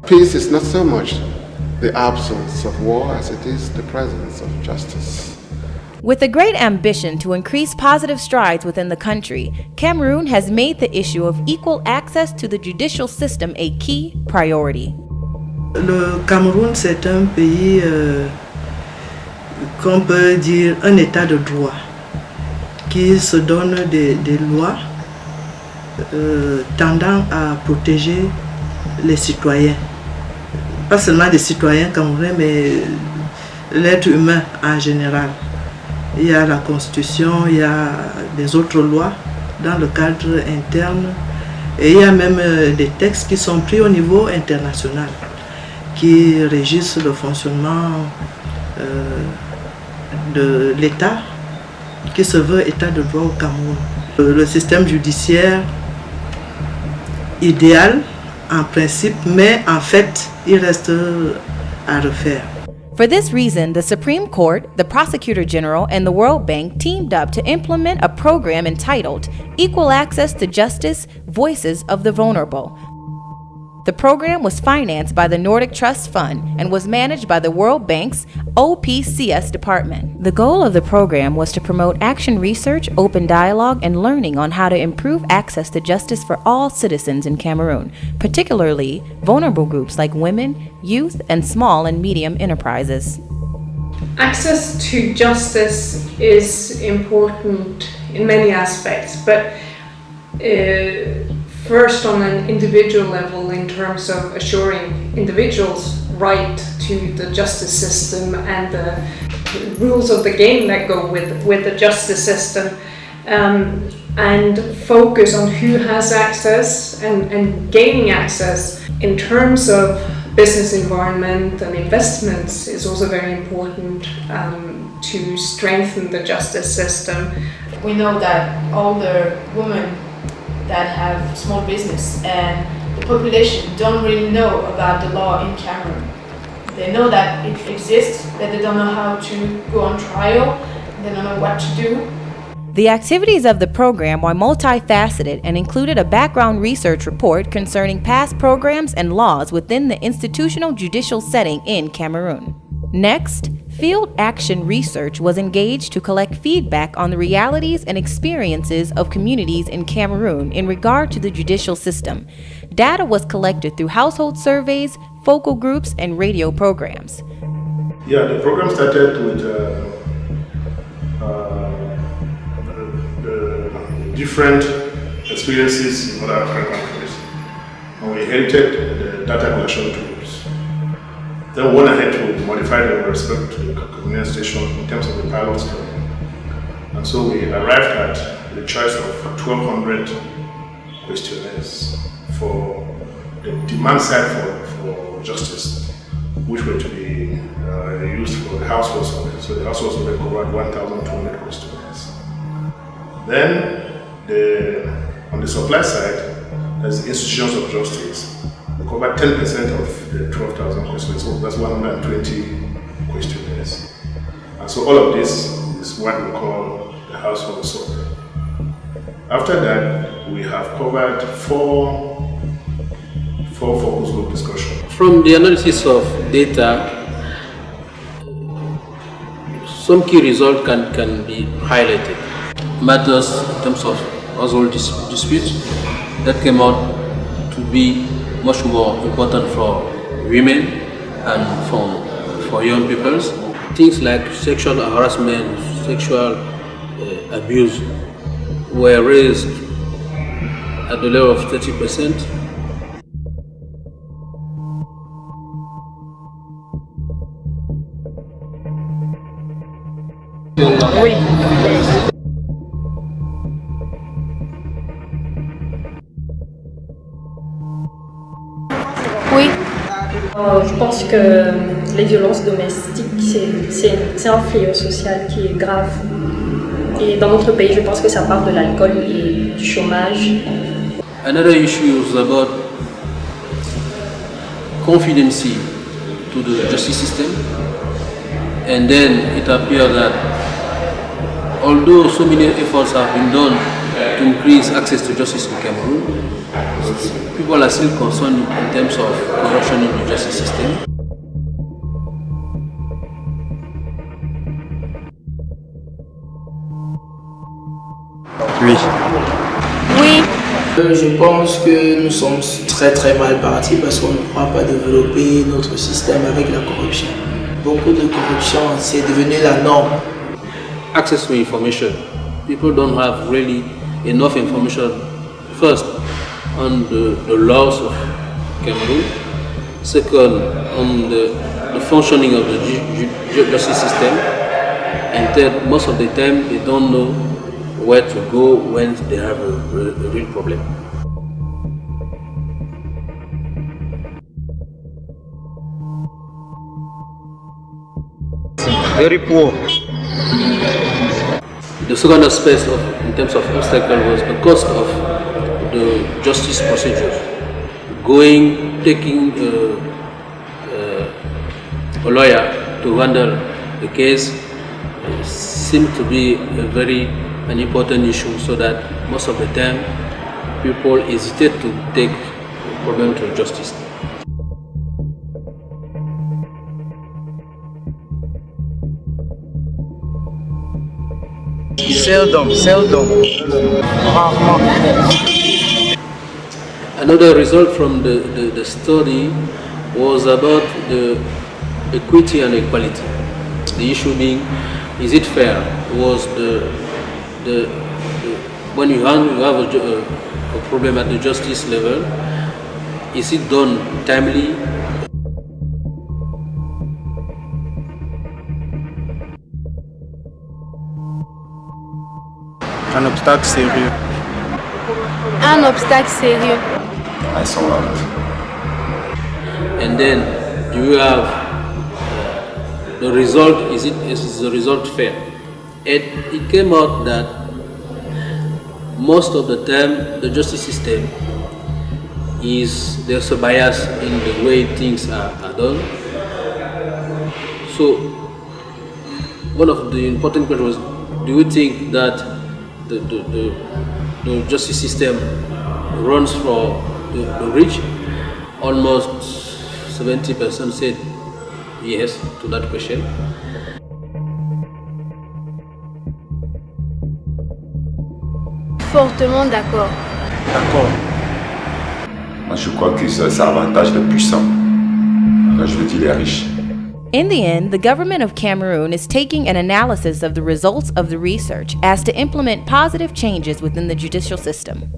Peace is not so much the absence of war as it is the presence of justice. With a great ambition to increase positive strides within the country, Cameroon has made the issue of equal access to the judicial system a key priority. Le Cameroun, c'est un pays qu'on peut dire un état de droit qui se donne des lois tendant à protéger les citoyens. Pas seulement des citoyens camerounais, mais l'être humain en général. Il y a la Constitution, il y a des autres lois dans le cadre interne et il y a même des textes qui sont pris au niveau international qui régissent le fonctionnement de l'État qui se veut État de droit au Cameroun. Le système judiciaire idéal en principe, mais en fait, il reste à refaire. For this reason, the Supreme Court, the Prosecutor General, and the World Bank teamed up to implement a program entitled Equal Access to Justice, Voices of the Vulnerable. The program was financed by the Nordic Trust Fund and was managed by the World Bank's OPCS department. The goal of the program was to promote action research, open dialogue, and learning on how to improve access to justice for all citizens in Cameroon, particularly vulnerable groups like women, youth, and small and medium enterprises. Access to justice is important in many aspects, but first on an individual level in terms of assuring individuals' right to the justice system and the rules of the game that go with the justice system, and focus on who has access and gaining access. In terms of business environment and investments is also very important to strengthen the justice system. We know that all the women that have small business and the population don't really know about the law in Cameroon. They know that it exists, but they don't know how to go on trial, they don't know what to do. The activities of the program were multifaceted and included a background research report concerning past programs and laws within the institutional judicial setting in Cameroon. Next, field action research was engaged to collect feedback on the realities and experiences of communities in Cameroon in regard to the judicial system. Data was collected through household surveys, focal groups, and radio programs. Yeah, the program started with different experiences in other African countries, and we inherited the data collection tools. Then we went ahead to modify them with respect to the Cameroonian station in terms of the pilot study. And so we arrived at the choice of 1,200 questionnaires for the demand side for justice, which were to be used for the household survey. So the household survey covered 1,200 questionnaires. Then on the supply side, there's the institutions of justice. We cover 10% of the 12,000 questionnaires, so that's 120 questionnaires. And so all of this is what we call the household survey. After that, we have covered four focus group discussions. From the analysis of data, some key results can be highlighted. Matters in terms of household disputes that came out to be much more important for women and for young people. Things like sexual harassment, sexual abuse were raised at the level of 30%. Oui. Oui. Je pense que les violences domestiques, c'est un fléau social qui est grave. Et dans notre pays, je pense que ça part de l'alcool et du chômage. Another issue is about confidence to the justice system. And then it appears that although so many efforts have been done to increase access to justice in Cameroon, people are still concerned in terms of corruption in the justice system. Oui. Oui. Je pense que nous sommes très mal partis parce qu'on ne pourra pas développer notre système avec la corruption. Beaucoup de corruption, c'est devenu la norme. Access to information. People don't have really enough information, first, on the laws of Cameroon, second, on the functioning of the justice system, and third, most of the time they don't know where to go when they have a real problem. Very poor. The second aspect in terms of obstacle was the cost of the justice procedures. Taking a lawyer to handle the case seemed to be an important issue, so that most of the time people hesitate to take the problem to justice. Seldom. Another result from the study was about the equity and equality. The issue being, is it fair? Was when you have a problem at the justice level, is it done timely? Un obstacle sérieux. Un obstacle sérieux. And then you have the result. Is the result fair? It came out that most of the time the justice system there's a bias in the way things are done. So one of the important questions was, do you think that the justice system runs for the rich? Almost 70% said yes to that question. Fortement d'accord. D'accord. Moi, je crois que ça avantage les puissants. Quand je veux dire les riches. In the end, the government of Cameroon is taking an analysis of the results of the research as to implement positive changes within the judicial system.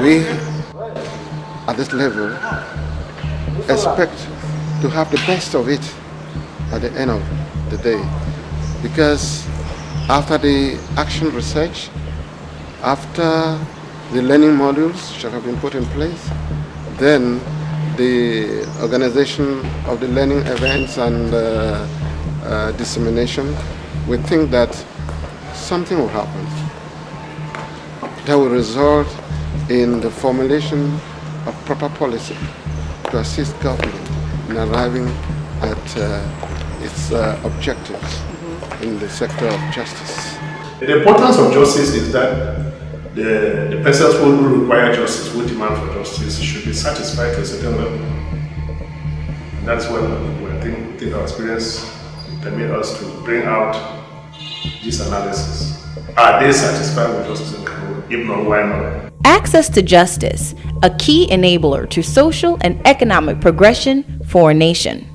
We, at this level, expect to have the best of it at the end of the day, because after the action research, after the learning modules should have been put in place, then the organization of the learning events and dissemination, we think that something will happen that will result in the formulation of proper policy to assist government in arriving at its objectives in the sector of justice. The importance of justice is that the persons who require justice, who demand for justice, should be satisfied to a certain level. And that's what we think our experience permit us to bring out this analysis. Are they satisfied with justice in Cameroon? If not, why not? Access to justice, a key enabler to social and economic progression for a nation.